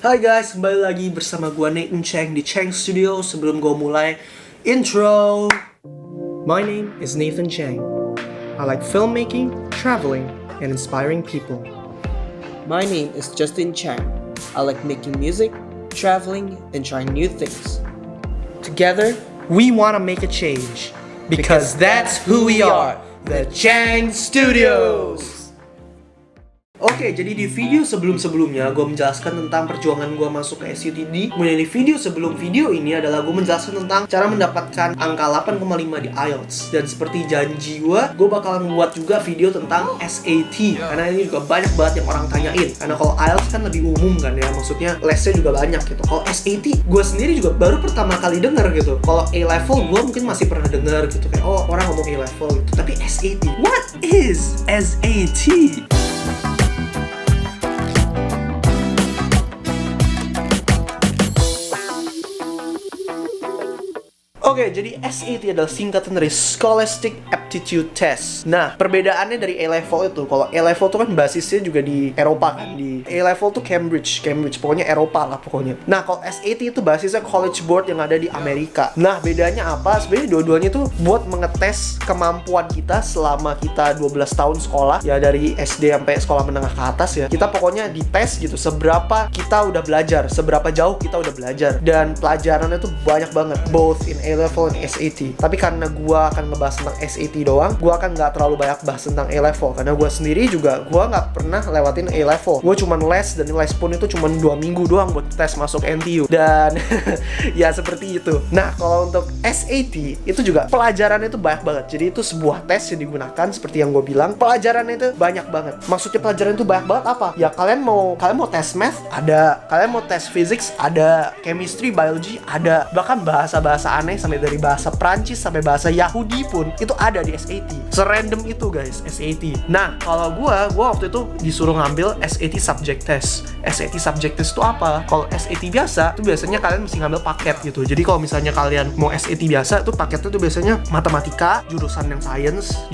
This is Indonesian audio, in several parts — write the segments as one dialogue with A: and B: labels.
A: Hai guys, kembali lagi bersama gua Nathan Cheng di Cheng Studio. Sebelum gua mulai intro, my name is Nathan Cheng. I like filmmaking, traveling, and inspiring people.
B: My name is Justin Chang. I like making music, traveling, and trying new things.
A: Together, we want to make a change because that's who we are, the Cheng Studios. Oke, jadi di video sebelum-sebelumnya gue menjelaskan tentang perjuangan gue masuk ke SUTD. Kemudian di video sebelum video ini adalah gue menjelaskan tentang cara mendapatkan angka 8,5 di IELTS. Dan seperti janji gue bakalan membuat juga video tentang SAT. Karena ini juga banyak banget yang orang tanyain. Karena kalau IELTS kan lebih umum kan ya, maksudnya lesnya juga banyak gitu. Kalau SAT, gue sendiri juga baru pertama kali denger gitu. Kalau A-level gue mungkin masih pernah denger gitu, kayak oh orang ngomong A-level gitu. Tapi SAT, what is SAT? Oke, jadi SAT adalah singkatan dari Scholastic Aptitude Test. Nah, perbedaannya dari A-level itu, kalau A-level itu kan basisnya juga di Eropa kan, di A-level tuh Cambridge, pokoknya Eropa lah pokoknya. Nah, kalau SAT itu basisnya College Board yang ada di Amerika. Nah, bedanya apa? Sebenarnya dua-duanya tuh buat mengetes kemampuan kita selama kita 12 tahun sekolah, ya dari SD sampai sekolah menengah ke atas ya. Kita pokoknya dites gitu, seberapa kita udah belajar, seberapa jauh kita udah belajar. Dan pelajarannya tuh banyak banget, both in A-level dan SAT. Tapi karena gua akan ngebahas tentang SAT doang, gua akan nggak terlalu banyak bahas tentang A-level. Karena gua sendiri juga, gua nggak pernah lewatin A-level. Gua cuman les, dan les pun itu cuman 2 minggu doang buat tes masuk NTU. Dan ya seperti itu. Nah, kalau untuk SAT, itu juga pelajarannya itu banyak banget. Jadi itu sebuah tes yang digunakan, seperti yang gua bilang. Pelajarannya itu banyak banget. Maksudnya pelajaran itu banyak banget apa? Ya kalian mau tes math? Ada. Kalian mau tes physics? Ada. Chemistry, biology? Ada. Bahkan bahasa-bahasa aneh sampai dari bahasa Prancis sampai bahasa Yahudi pun itu ada di SAT. Serandom itu guys, SAT. Nah, kalau gua waktu itu disuruh ngambil SAT Subject Test. SAT Subject Test itu apa? Kalau SAT biasa, itu biasanya kalian mesti ngambil paket gitu. Jadi kalau misalnya kalian mau SAT biasa, itu paketnya tuh biasanya matematika, jurusan yang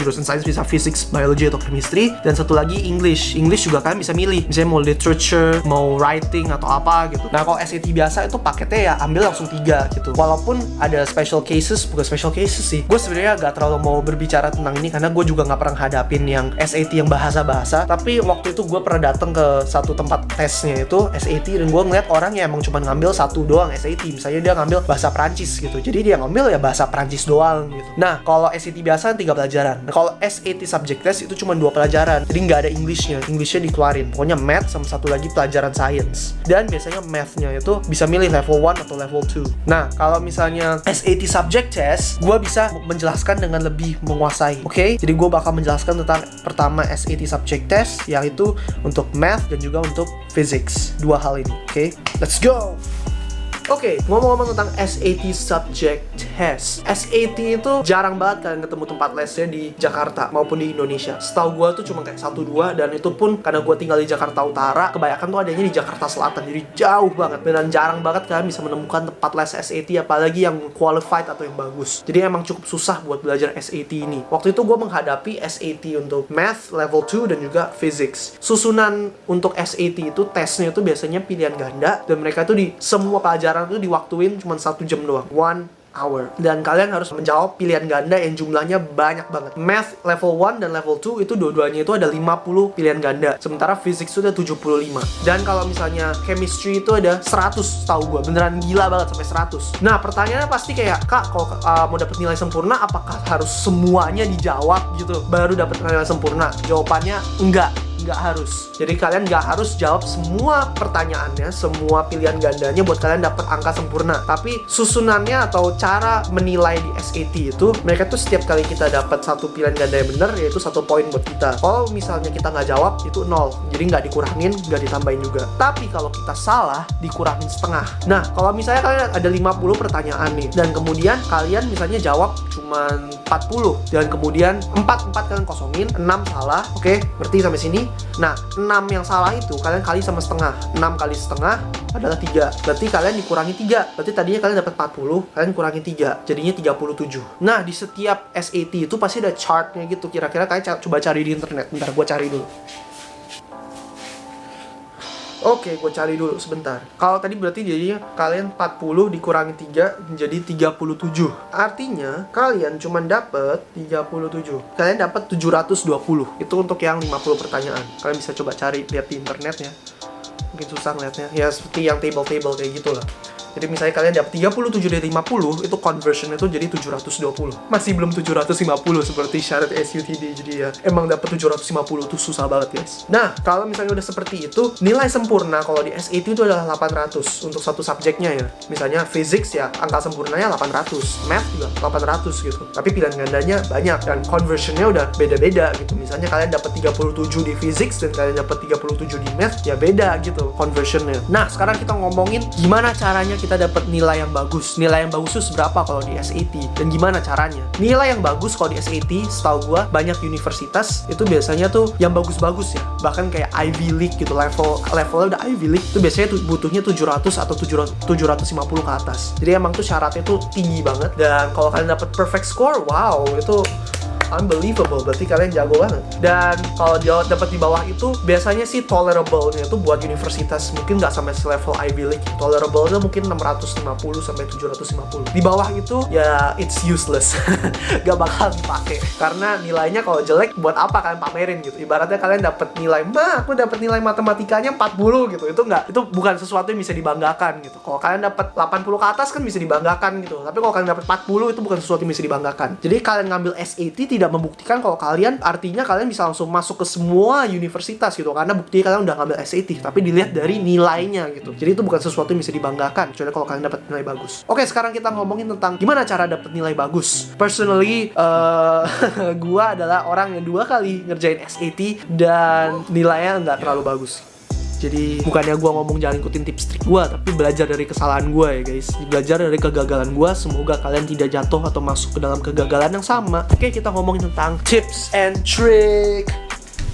A: jurusan science bisa physics, biology atau chemistry, dan satu lagi English. English juga kalian bisa milih. Misalnya mau literature, mau writing atau apa gitu. Nah, kalau SAT biasa itu paketnya ya ambil langsung 3 gitu. Walaupun ada special cases, bukan special cases sih. Gue sebenarnya gak terlalu mau berbicara tentang ini karena gue juga gak pernah hadapin yang SAT yang bahasa-bahasa. Tapi waktu itu gue pernah datang ke satu tempat tesnya itu SAT, dan gue ngeliat orang yang emang cuma ngambil satu doang SAT. Misalnya dia ngambil bahasa Prancis gitu, jadi dia ngambil ya bahasa Prancis doang gitu. Nah, kalau SAT biasa 3 pelajaran. Nah, kalau SAT Subject Test itu cuma 2 pelajaran, jadi nggak ada Englishnya dikeluarin. Pokoknya math sama satu lagi pelajaran science. Dan biasanya mathnya itu bisa milih level 1 atau level 2. Nah, kalau misalnya SAT Subject Test, gue bisa menjelaskan dengan lebih menguasai. Oke? Jadi gue bakal menjelaskan tentang pertama SAT Subject Test, yaitu untuk math dan juga untuk physics. 2 hal ini. Oke? Let's go! Oke, ngomong-ngomong tentang SAT Subject Test. SAT itu jarang banget kalian ketemu tempat lesnya di Jakarta maupun di Indonesia. Setahu gue tuh cuma kayak 1-2, dan itu pun karena gue tinggal di Jakarta Utara, kebanyakan tuh adanya di Jakarta Selatan, jadi jauh banget. Dan jarang banget kalian bisa menemukan tempat les SAT, apalagi yang qualified atau yang bagus. Jadi emang cukup susah buat belajar SAT ini. Waktu itu gue menghadapi SAT untuk Math level 2 dan juga Physics. Susunan untuk SAT itu tesnya itu biasanya pilihan ganda, dan mereka tuh di semua pelajaran itu diwaktuin cuma 1 jam doang, 1 hour. Dan kalian harus menjawab pilihan ganda yang jumlahnya banyak banget. Math level 1 dan level 2 itu dua-duanya itu ada 50 pilihan ganda, sementara Physics itu ada 75. Dan kalau misalnya Chemistry itu ada 100, tahu gue beneran gila banget sampai 100. Nah, pertanyaannya pasti kayak, Kak, kalau mau dapet nilai sempurna, apakah harus semuanya dijawab gitu baru dapet nilai sempurna? Jawabannya enggak harus. Jadi kalian nggak harus jawab semua pertanyaannya, semua pilihan gandanya buat kalian dapat angka sempurna. Tapi susunannya atau cara menilai di SAT itu, mereka tuh setiap kali kita dapat satu pilihan ganda yang benar, yaitu 1 poin buat kita. Kalau misalnya kita nggak jawab, itu 0. Jadi nggak dikurangin, nggak ditambahin juga. Tapi kalau kita salah, dikurangin setengah. Nah, kalau misalnya kalian ada 50 pertanyaan nih, dan kemudian kalian misalnya jawab cuma 40, dan kemudian 4 kalian kosongin, 6 salah. Oke, berarti sampai sini. Nah, 6 yang salah itu kalian kali sama setengah. 6 kali setengah adalah 3. Berarti kalian dikurangi 3. Berarti tadinya kalian dapat 40, kalian kurangi 3. Jadinya 37. Nah, di setiap SAT itu pasti ada chartnya gitu. Kira-kira kalian coba cari di internet. Bentar, gue cari dulu. Oke, gue cari dulu sebentar. Kalau tadi berarti jadinya kalian 40 dikurangi 3 menjadi 37. Artinya kalian cuma dapat 37. Kalian dapat 720. Itu untuk yang 50 pertanyaan. Kalian bisa coba cari, lihat di internet ya. Mungkin susah ngeliatnya. Ya seperti yang table-table kayak gitulah. Jadi misalnya kalian dapat 37 dari 50, itu conversion itu jadi 720. Masih belum 750 seperti syarat SUTD. Jadi ya emang dapat 750 itu susah banget guys. Nah, kalau misalnya udah seperti itu, nilai sempurna kalau di SAT itu adalah 800 untuk satu subjeknya ya. Misalnya physics ya, angka sempurnanya 800, math juga 800 gitu. Tapi pilihan gandanya banyak dan conversionnya udah beda-beda gitu. Misalnya kalian dapat 37 di physics dan kalian dapat 37 di math, ya beda gitu conversionnya. Nah, sekarang kita ngomongin gimana caranya kita dapat nilai yang bagus. Nilai yang bagus itu seberapa kalau di SAT dan gimana caranya? Nilai yang bagus kalau di SAT, setahu gua banyak universitas itu biasanya tuh yang bagus-bagus ya. Bahkan kayak Ivy League gitu, levelnya udah Ivy League itu biasanya tuh butuhnya 700 atau 750 ke atas. Jadi emang tuh syaratnya tuh tinggi banget, dan kalau kalian dapat perfect score, wow, itu unbelievable, berarti kalian jago banget. Dan kalau dapat di bawah itu biasanya sih tolerable-nya itu buat universitas mungkin nggak sampai selevel Ivy League. Tolerable-nya mungkin 650 sampai 750. Di bawah itu ya it's useless. Gak bakal dipakai karena nilainya kalau jelek buat apa kalian pamerin gitu. Ibaratnya kalian dapat nilai, aku dapat nilai matematikanya 40 gitu. Itu bukan sesuatu yang bisa dibanggakan gitu. Kalau kalian dapat 80 ke atas kan bisa dibanggakan gitu. Tapi kalau kalian dapat 40 itu bukan sesuatu yang bisa dibanggakan. Jadi kalian ngambil SAT tidak membuktikan kalau kalian, artinya kalian bisa langsung masuk ke semua universitas gitu, karena bukti kalian udah ngambil SAT, tapi dilihat dari nilainya gitu. Jadi itu bukan sesuatu yang bisa dibanggakan, kecuali kalau kalian dapat nilai bagus. Oke, sekarang kita ngomongin tentang gimana cara dapat nilai bagus. Personally, gua adalah orang yang 2 kali ngerjain SAT dan nilainya nggak terlalu bagus. Jadi bukannya gue ngomong jangan ikutin tips trik gue, tapi belajar dari kesalahan gue ya guys. Belajar dari kegagalan gue, semoga kalian tidak jatuh atau masuk ke dalam kegagalan yang sama. Oke, kita ngomongin tentang tips and trick.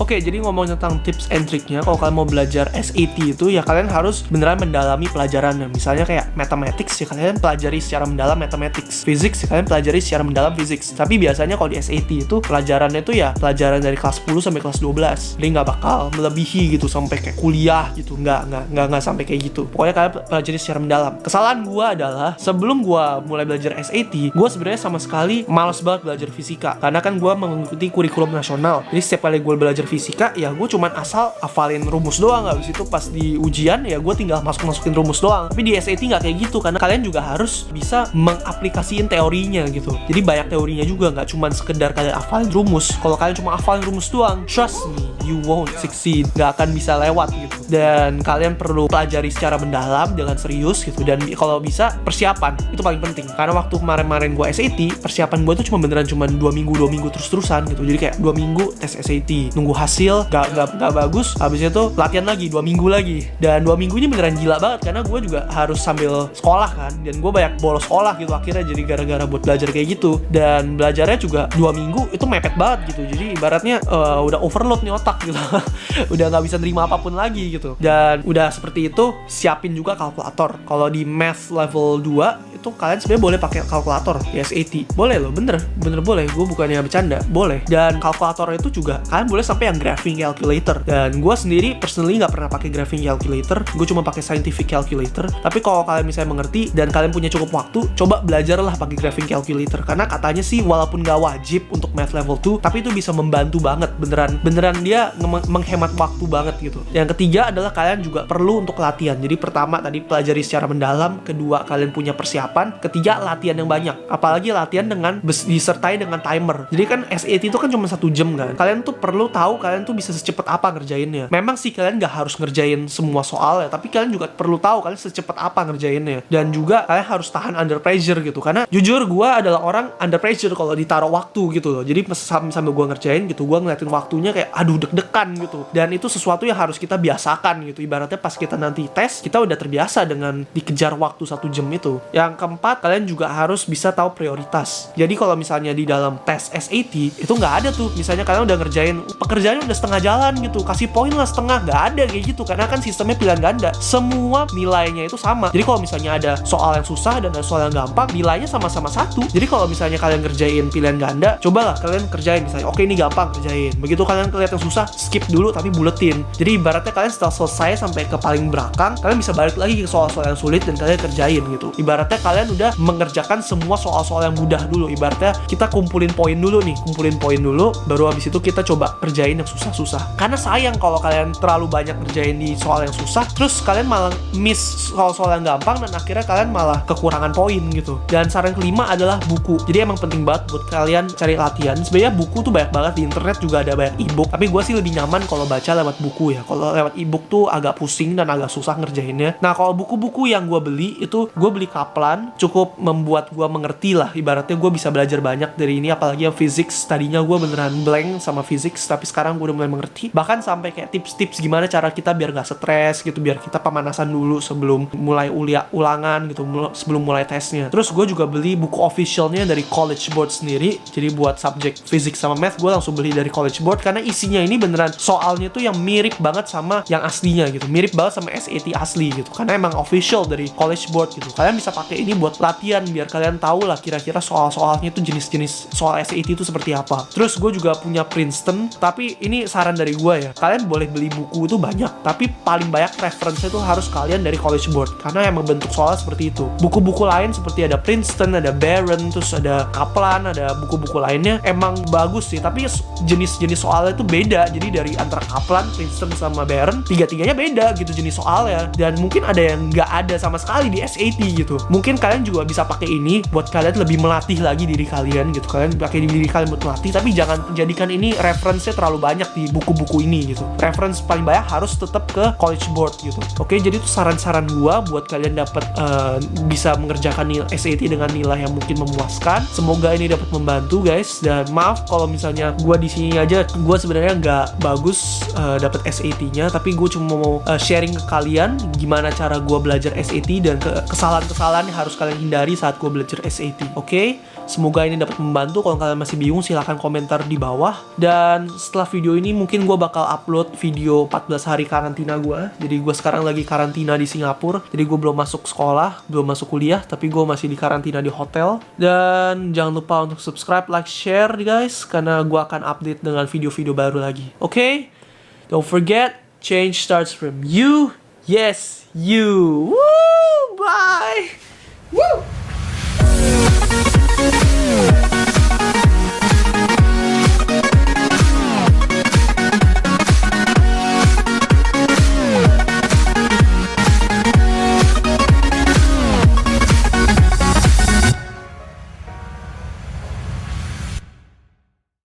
A: Oke, jadi ngomongin tentang tips and triknya, kalau kalian mau belajar SAT itu ya kalian harus beneran mendalami pelajarannya. Misalnya kayak mathematics ya kalian pelajari secara mendalam mathematics, physics ya kalian pelajari secara mendalam physics. Tapi biasanya kalau di SAT itu pelajarannya itu ya pelajaran dari kelas 10 sampai kelas 12. Jadi nggak bakal melebihi gitu sampai kayak kuliah gitu, nggak sampai kayak gitu. Pokoknya kalian pelajari secara mendalam. Kesalahan gue adalah sebelum gue mulai belajar SAT, gue sebenarnya sama sekali malas banget belajar fisika, karena kan gue mengikuti kurikulum nasional. Jadi setiap kali gue belajar fisika ya gue cuman asal hafalin rumus doang, habis itu pas di ujian ya gue tinggal masukin rumus doang. Tapi di SAT nggak kayak gitu, karena kalian juga harus bisa mengaplikasiin teorinya gitu. Jadi banyak teorinya juga, nggak cuman sekedar kalian hafalin rumus. Kalau kalian cuma hafalin rumus doang, trust me, you won't succeed, nggak akan bisa lewat gitu. Dan kalian perlu pelajari secara mendalam dengan serius gitu, dan kalau bisa persiapan itu paling penting. Karena waktu kemarin gue SAT, persiapan gue tuh cuma 2 minggu terus-terusan gitu. Jadi kayak 2 minggu tes SAT, nunggu hasil gak bagus, habis itu latihan lagi 2 minggu lagi. Dan 2 minggu ini beneran gila banget, karena gue juga harus sambil sekolah kan, dan gue banyak bolos sekolah gitu akhirnya, jadi gara-gara buat belajar kayak gitu. Dan belajarnya juga 2 minggu itu mepet banget gitu. Jadi ibaratnya udah overload nih otak gitu. Udah gak bisa nerima apapun lagi gitu. Dan udah seperti itu, siapin juga kalkulator. Kalau di math level 2 itu kalian sebenarnya boleh pakai kalkulator di SAT. Boleh loh, bener boleh. Gue bukannya bercanda, boleh. Dan kalkulator itu juga kalian boleh sampai yang graphing calculator. Dan gue sendiri personally nggak pernah pakai graphing calculator, gue cuma pakai scientific calculator. Tapi kalau kalian misalnya mengerti dan kalian punya cukup waktu, coba belajarlah pakai graphing calculator, karena katanya sih walaupun nggak wajib untuk math level 2, tapi itu bisa membantu banget. Beneran dia menghemat waktu banget gitu. Yang ketiga adalah kalian juga perlu untuk latihan. Jadi pertama tadi pelajari secara mendalam, kedua kalian punya persiapan, ketiga latihan yang banyak. Apalagi latihan dengan disertai dengan timer. Jadi kan SAT itu kan cuma 1 jam kan. Kalian tuh perlu tahu kalian tuh bisa secepat apa ngerjainnya. Memang sih kalian gak harus ngerjain semua soal ya, tapi kalian juga perlu tahu kalian secepat apa ngerjainnya. Dan juga kalian harus tahan under pressure gitu. Karena jujur gue adalah orang under pressure kalau ditaruh waktu gitu loh. Jadi sambil gue ngerjain gitu, gue ngeliatin waktunya kayak aduh deg-degan gitu. Dan itu sesuatu yang harus kita biasakan gitu. Ibaratnya pas kita nanti tes, kita udah terbiasa dengan dikejar waktu 1 jam itu. Yang keempat, kalian juga harus bisa tahu prioritas. Jadi kalau misalnya di dalam tes SAT itu nggak ada tuh, misalnya kalian udah ngerjain pekerjaannya udah setengah jalan gitu, kasih poin lah setengah, nggak ada kayak gitu. Karena kan sistemnya pilihan ganda, semua nilainya itu sama. Jadi kalau misalnya ada soal yang susah dan ada soal yang gampang, nilainya sama-sama 1. Jadi kalau misalnya kalian ngerjain pilihan ganda, cobalah kalian kerjain misalnya, oke ini gampang, kerjain. Begitu kalian kelihatan susah, skip dulu tapi buletin. Jadi ibaratnya kalian setelah selesai sampai ke paling belakang, kalian bisa balik lagi ke soal-soal yang sulit dan kalian kerjain gitu. Ibaratnya kalian udah mengerjakan semua soal-soal yang mudah dulu. Ibaratnya kita kumpulin poin dulu, baru habis itu kita coba kerjain yang susah-susah. Karena sayang kalau kalian terlalu banyak kerjain di soal yang susah, terus kalian malah miss soal-soal yang gampang dan akhirnya kalian malah kekurangan poin gitu. Dan saran kelima adalah buku. Jadi emang penting banget buat kalian cari latihan. Sebenarnya buku tuh banyak banget, di internet juga ada banyak ebook, tapi gue sih lebih nyaman kalau baca lewat buku ya. Kalau lewat ebook tuh agak pusing dan agak susah ngerjainnya. Nah, kalau buku-buku yang gue beli itu, gue beli Kaplan, cukup membuat gue mengerti lah. Ibaratnya gue bisa belajar banyak dari ini, apalagi yang physics. Tadinya gue beneran blank sama physics, tapi sekarang gue udah mulai mengerti. Bahkan sampai kayak tips-tips gimana cara kita biar gak stres gitu, biar kita pemanasan dulu sebelum mulai ulangan gitu, sebelum mulai tesnya. Terus gue juga beli buku officialnya dari College Board sendiri. Jadi buat subjek physics sama math, gue langsung beli dari College Board karena isinya ini beneran soalnya tuh yang mirip banget sama yang aslinya gitu, mirip banget sama SAT asli gitu, karena emang official dari College Board gitu. Kalian bisa pakai ini buat latihan biar kalian tahu lah kira-kira soal-soalnya tuh jenis-jenis soal SAT itu seperti apa. Terus gue juga punya Princeton, tapi ini saran dari gue ya, kalian boleh beli buku itu banyak, tapi paling banyak referensinya tuh harus kalian dari College Board karena emang bentuk soalnya seperti itu. Buku-buku lain seperti ada Princeton, ada Barron, terus ada Kaplan, ada buku-buku lainnya emang bagus sih, tapi jenis-jenis soalnya itu beda. Jadi dari antara Kaplan, Princeton sama Barron, tiga-tiganya beda gitu jenis soalnya, dan mungkin ada yang nggak ada sama sekali di SAT gitu. Mungkin kalian juga bisa pakai ini buat kalian lebih melatih lagi diri kalian gitu. Kalian pakai diri kalian buat melatih, tapi jangan jadikan ini referensinya terlalu banyak di buku-buku ini gitu. Reference paling banyak harus tetap ke College Board gitu. Oke, jadi itu saran-saran gua buat kalian dapat bisa mengerjakan SAT dengan nilai yang mungkin memuaskan. Semoga ini dapat membantu guys, dan maaf kalau misalnya gua di sini aja, gua sebenarnya nggak bagus dapat SAT-nya, tapi gue cuma mau sharing ke kalian gimana cara gue belajar SAT dan kesalahan-kesalahan yang harus kalian hindari saat gue belajar SAT. Oke? Semoga ini dapat membantu. Kalau kalian masih bingung, silahkan komentar di bawah. Dan setelah video ini mungkin gue bakal upload video 14 hari karantina gue. Jadi gue sekarang lagi karantina di Singapura. Jadi gue belum masuk sekolah, belum masuk kuliah, tapi gue masih di karantina di hotel. Dan jangan lupa untuk subscribe, like, share guys, karena gue akan update dengan video-video baru lagi. Oke? Don't forget, change starts from you. Yes, you. Woo! Bye! Woo!